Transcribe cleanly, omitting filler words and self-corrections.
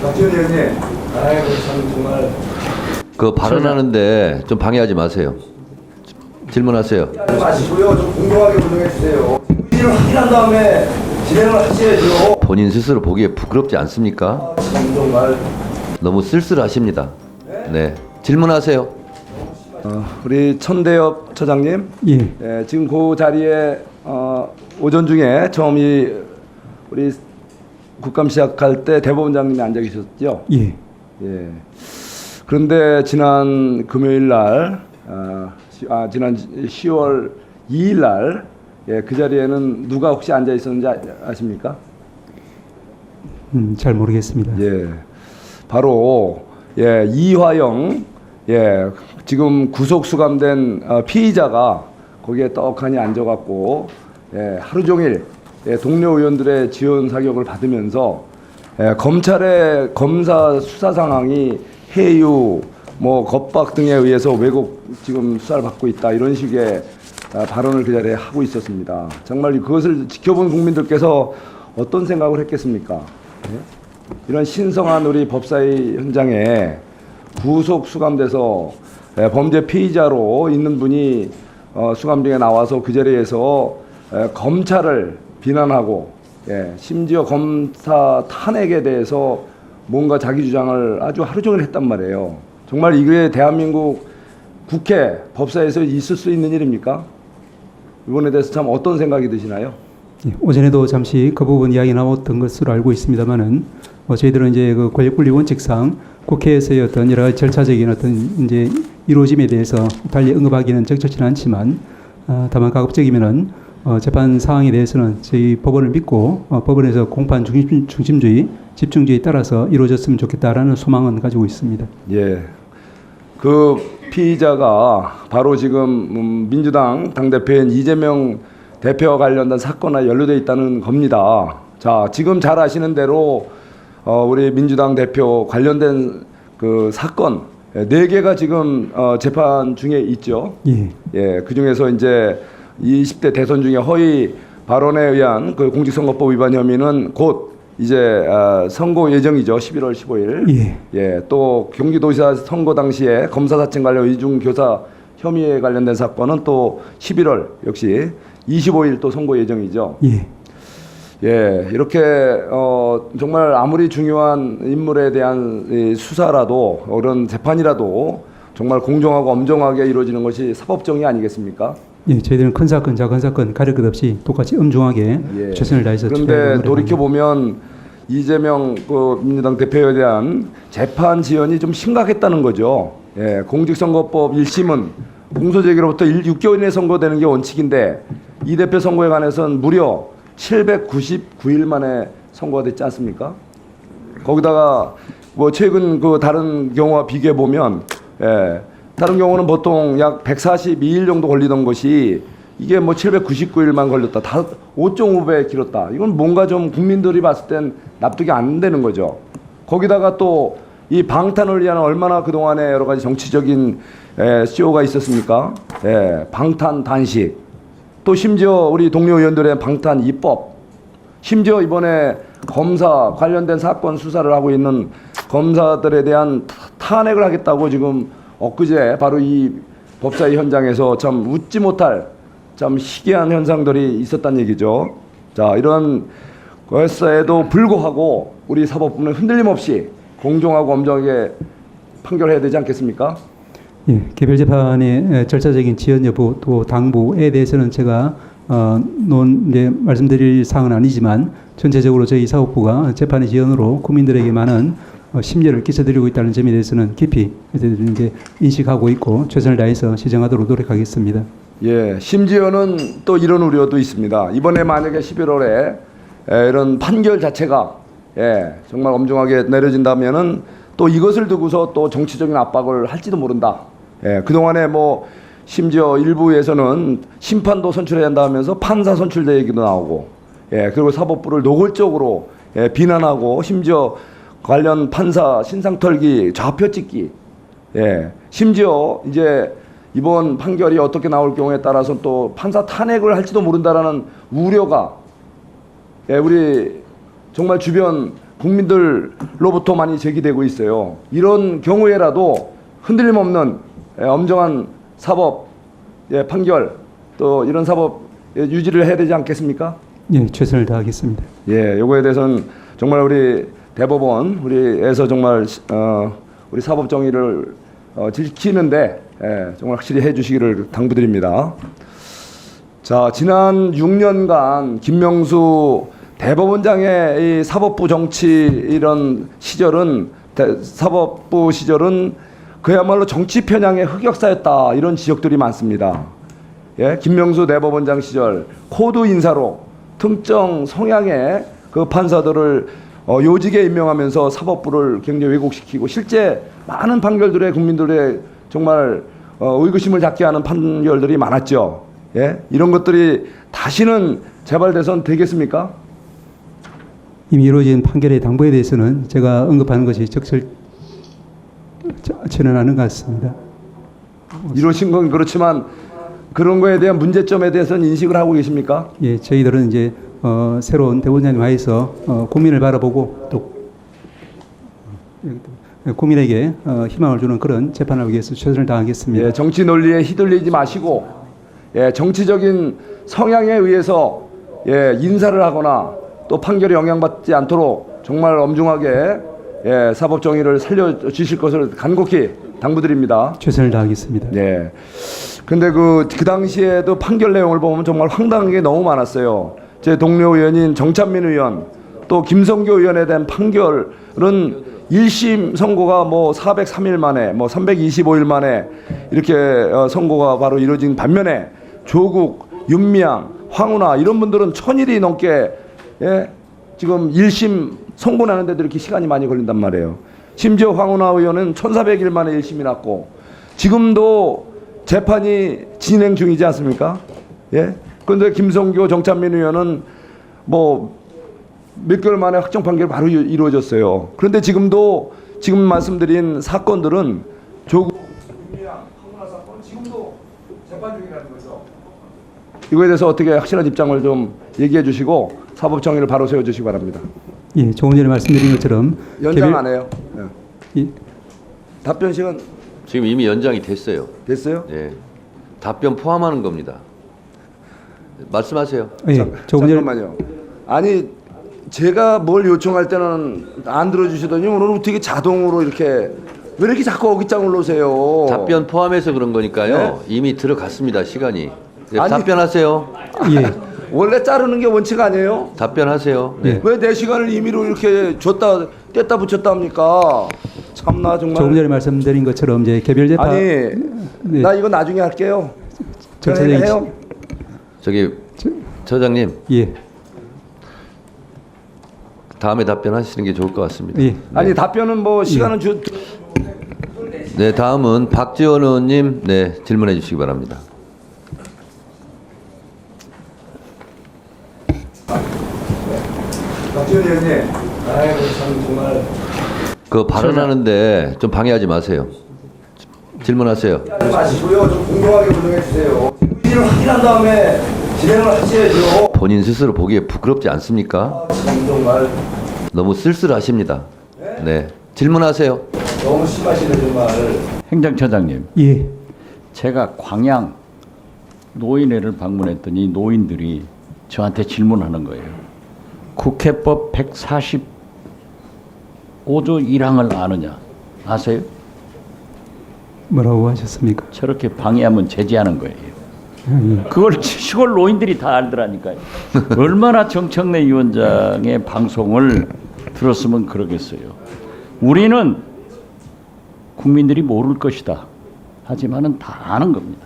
박지원 의원님, 아이고 참 정말. 그 발언하는데 좀 방해하지 마세요. 질문하세요. 하지 마시고요. 좀 공정하게 운영해 주세요. 의지를 확인한 다음에 진행을 하셔야죠. 본인 스스로 보기에 부끄럽지 않습니까? 참 정말. 너무 쓸쓸하십니다. 네. 질문하세요. 우리 천대엽 처장님, 예. 지금 그 자리에 오전 중에 처음 우리 국감 시작할 때 대법원장님이 앉아 계셨죠? 예. 예. 그런데 지난 금요일 날, 지난 10월 2일 날, 그 자리에는 누가 혹시 앉아 있었는지 아십니까? 잘 모르겠습니다. 예. 바로 이화영, 지금 구속 수감된 피의자가 거기에 떡하니 앉아갖고 하루 종일 동료 의원들의 지원 사격을 받으면서 검찰의 검사 수사 상황이 해유, 겁박 등에 의해서 왜곡 지금 수사를 받고 있다 이런 식의 발언을 그 자리에 하고 있었습니다. 정말 그것을 지켜본 국민들께서 어떤 생각을 했겠습니까? 이런 신성한 우리 법사위 현장에 구속 수감돼서 범죄 피의자로 있는 분이 수감중에 나와서 그 자리에서 검찰을 비난하고 심지어 검사 탄핵에 대해서 뭔가 자기 주장을 아주 하루 종일 했단 말이에요. 정말 이게 대한민국 국회 법사위에서 있을 수 있는 일입니까? 이번에 대해서 참 어떤 생각이 드시나요? 예. 오전에도 잠시 그 부분 이야기 나왔던 것으로 알고 있습니다만은 저희들은 이제 그 권력분리 원칙상 국회에서의 어떤 여러 가지 절차적인 어떤 이제 이루어짐에 대해서 달리 언급하기는 적절치는 않지만 다만 가급적이면은 재판 상황에 대해서는 저희 법원을 믿고 법원에서 공판 중심주의, 집중주의에 따라서 이루어졌으면 좋겠다라는 소망은 가지고 있습니다. 예. 그 피의자가 바로 지금 민주당 당대표인 이재명 대표와 관련된 사건에 연루되어 있다는 겁니다. 자, 지금 잘 아시는 대로 우리 민주당 대표 관련된 그 사건 4개가 지금 재판 중에 있죠. 예. 예, 그 중에서 이제 20대 대선 중에 허위 발언에 의한 그 공직선거법 위반 혐의는 곧 이제 선고 예정이죠. 11월 15일. 예. 예, 또 경기도지사 선거 당시에 검사 사칭 관련 의중 교사 혐의에 관련된 사건은 또 11월 역시 25일 또 선고 예정이죠. 예. 예, 이렇게 정말 아무리 중요한 인물에 대한 이 수사라도 이런 재판이라도 정말 공정하고 엄정하게 이루어지는 것이 사법정의 아니겠습니까? 예, 저희들은 큰 사건, 작은 사건 가릴 것 없이 똑같이 엄중하게 최선을 다해서 그런데 돌이켜 보면 이재명 그 민주당 대표에 대한 재판 지연이 좀 심각했다는 거죠. 예, 공직선거법 1심은 공소제기로부터 6개월 이내 선고되는 게 원칙인데 이 대표 선거에 관해서는 무려 799일 만에 선고가 됐지 않습니까? 거기다가 최근 그 다른 경우와 비교해 보면 다른 경우는 보통 약 142일 정도 걸리던 것이 이게 799일만 걸렸다. 다 5.5배 길었다. 이건 뭔가 좀 국민들이 봤을 땐 납득이 안 되는 거죠. 거기다가 또 이 방탄을 위한 얼마나 그동안에 여러 가지 정치적인 쇼가 있었습니까? 방탄 단식. 또 심지어 우리 동료 의원들의 방탄 입법. 심지어 이번에 검사 관련된 사건 수사를 하고 있는 검사들에 대한 탄핵을 하겠다고 지금 엊그제 바로 이 법사위 현장에서 참 웃지 못할 참 희귀한 현상들이 있었다는 얘기죠. 자, 이런 것에도 불구하고 우리 사법부는 흔들림 없이 공정하고 엄정하게 판결해야 되지 않겠습니까? 예, 개별 재판의 절차적인 지연 여부 또 당부에 대해서는 제가 이제 말씀드릴 사항은 아니지만 전체적으로 저희 사법부가 재판의 지연으로 국민들에게 많은 심려를 끼쳐드리고 있다는 점에 대해서는 깊이 이제 인식하고 있고 최선을 다해서 시정하도록 노력하겠습니다. 예, 심지어는 또 이런 우려도 있습니다. 이번에 만약에 11월에 이런 판결 자체가 정말 엄중하게 내려진다면은 또 이것을 두고서 또 정치적인 압박을 할지도 모른다. 그동안에 심지어 일부에서는 심판도 선출해야 한다 하면서 판사 선출대 얘기도 나오고, 그리고 사법부를 노골적으로 비난하고 심지어 관련 판사 신상 털기, 좌표 찍기, 심지어 이제 이번 판결이 어떻게 나올 경우에 따라서 또 판사 탄핵을 할지도 모른다라는 우려가 우리 정말 주변 국민들로부터 많이 제기되고 있어요. 이런 경우에라도 흔들림 없는 엄정한 사법 판결 또 이런 사법 유지를 해야 되지 않겠습니까? 예, 최선을 다하겠습니다. 예, 요거에 대해서는 정말 우리 대법원 우리에서 정말 우리 사법 정의를 지키는데 정말 확실히 해주시기를 당부드립니다. 자, 지난 6년간 김명수 대법원장의 이 사법부 정치 이런 시절은 사법부 시절은 그야말로 정치 편향의 흑역사였다 이런 지적들이 많습니다. 예, 김명수 대법원장 시절 코드 인사로 특정 성향의 그 판사들을 요직에 임명하면서 사법부를 굉장히 왜곡시키고 실제 많은 판결들에 국민들의 정말 의구심을 갖게 하는 판결들이 많았죠. 예, 이런 것들이 다시는 재발돼선 되겠습니까? 이미 이루어진 판결의 당부에 대해서는 제가 언급하는 것이 적절치는 않은 것 같습니다. 이러신 건 그렇지만 그런 거에 대한 문제점에 대해서는 인식을 하고 계십니까? 예, 저희들은 이제 새로운 대법원장님 하에서 국민을 바라보고 또 국민에게 희망을 주는 그런 재판을 하기 위해서 최선을 다하겠습니다. 예, 정치 논리에 휘둘리지 마시고 예, 정치적인 성향에 의해서 예, 인사를 하거나 또 판결에 영향받지 않도록 정말 엄중하게 예, 사법 정의를 살려주실 것을 간곡히 당부드립니다. 최선을 다하겠습니다. 네. 근데 그 당시에도 판결 내용을 보면 정말 황당한 게 너무 많았어요. 제 동료 의원인 정찬민 의원 또 김성교 의원에 대한 판결은 1심 선고가 뭐 403일 만에 뭐 325일 만에 이렇게 선고가 바로 이루어진 반면에 조국, 윤미향, 황운하 이런 분들은 1000일이 넘게 예? 지금 1심 선고 나는데도 이렇게 시간이 많이 걸린단 말이에요. 심지어 황운하 의원은 1400일 만에 1심이 났고 지금도 재판이 진행 중이지 않습니까? 예? 그런데 김성교, 정찬민 의원은 뭐 몇 개월 만에 확정 판결이 바로 이루어졌어요. 그런데 지금도 지금 말씀드린 사건들은 조국, 윤미향, 황운하 사건 지금도 재판 중이라는 거죠. 이거에 대해서 어떻게 확실한 입장을 좀 얘기해 주시고 사법 정의를 바로 세워 주시기 바랍니다. 예, 조금 전에 말씀드린 것처럼 연장 안 해요. 예. 예, 답변 시간 지금 이미 연장이 됐어요. 됐어요? 예. 답변 포함하는 겁니다. 말씀하세요. 예, 조금 전에 잠깐만요. 아니 제가 뭘 요청할 때는 안 들어주시더니 오늘은 어떻게 자동으로 이렇게 왜 이렇게 자꾸 어깃장을 놓으세요? 답변 포함해서 그런 거니까요. 네? 이미 들어갔습니다. 시간이. 네, 아니- 답변하세요. 예, 원래 자르는 게 원칙 아니에요? 답변하세요. 네. 왜 내 시간을 임의로 이렇게 줬다 뗐다 붙였다 합니까? 참나 정말. 조금 전에 말씀드린 것처럼 이제 개별 재판 아니 네. 나 이거 나중에 할게요. 전체적인 해요. 저기 처장님 예, 다음에 답변하시는 게 좋을 것 같습니다. 예. 아니 답변은 뭐 시간은 네, 다음은 박지원 의원님 네, 질문해 주시기 바랍니다. 박지원 의원님. 아이고 참 정말. 그 발언하는데 좀 방해하지 마세요. 질문하세요. 마시고요. 좀 공정하게 운영해 주세요. 의지를 확인한 다음에 진행을 하셔야죠. 본인 스스로 보기에 부끄럽지 않습니까? 참 정말 너무 쓸쓸하십니다. 네, 질문하세요. 너무 심하시네 정말. 행정처장님, 예, 제가 광양 노인회를 방문했더니 노인들이 저한테 질문하는 거예요. 국회법 145조 1항을 아느냐? 아세요? 뭐라고 하셨습니까? 저렇게 방해하면 제지하는 거예요. 예, 그걸 시골 노인들이 다 알더라니까요. 얼마나 정청래 위원장의 방송을 들었으면 그러겠어요. 우리는 국민들이 모를 것이다. 하지만은 다 아는 겁니다.